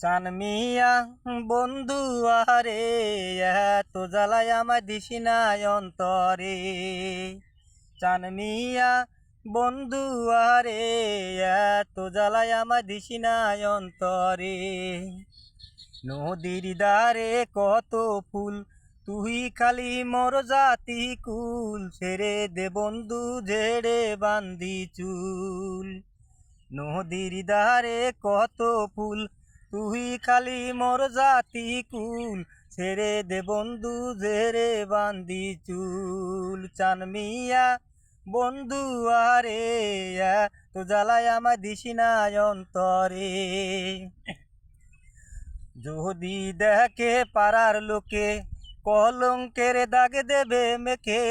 চান মিয়া বন্ধু আরে এত জ্বালায় আমায় দিসি নাই অন্তরে। চান মিয়া বন্ধু আরে এত জ্বালায় আমায় দিসি নাই অন্তরে। নদীর ধারে কত ফুল, তুই খালি মোর জাতি কুল, ছেড়ে দে বন্ধু ঝেড়ে বান্দি চুল। নদীর ধারে কত ফুল, তুই খালি মোর জাতি কুল, ছেড়ে দে বন্ধু ঝেড়ে বান্দি চুল। চান মিয়া বন্ধু আরে তো জ্বালায় আমায় দিসি নাই অন্তরে। যদি দেখে পাড়ার লোকে কলঙ্কের দাগ দেবে মেখে,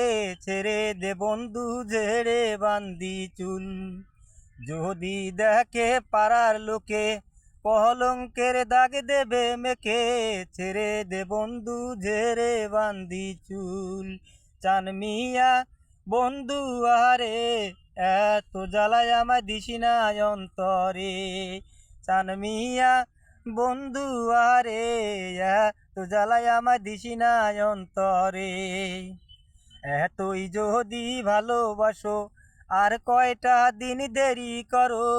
ছেড়ে দে বন্ধু ঝেড়ে বান্দি চুল। যদি দেখে পাড়ার লোকে কলঙ্কের দাগ দেবে মেখে, ছেড়ে দে বন্ধু ঝেড়ে বান্দি চুল। চান মিয়া বন্ধু আরে এত জ্বালায় আমায় দিসি নাই অন্তরে। চান মিয়া বন্ধু আরে তো জ্বালায় আমায় দিসি নাই অন্তরে। এতই যদি ভালোবাসো আর কয়টা দিন দেরি করো,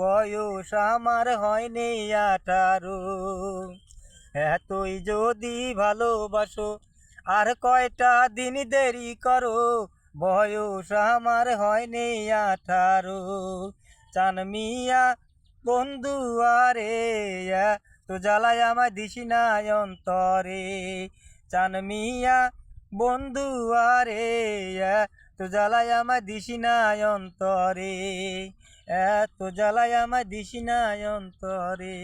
বয়স আমার হয়নি 18। এতই যদি ভালোবাসো আর কয়টা দিন দেরি করো, বয়স আমার হয়নি 18। চান মিয়া বন্ধু আরে তো জ্বালায় আমায় দিসি নাই অন্তরে। চান মিয়া বন্ধু আরে তো জ্বালায় আমায় দিসি নাই অন্তরে। এত জ্বালায় আমায় দিসি নাই অন্তরে।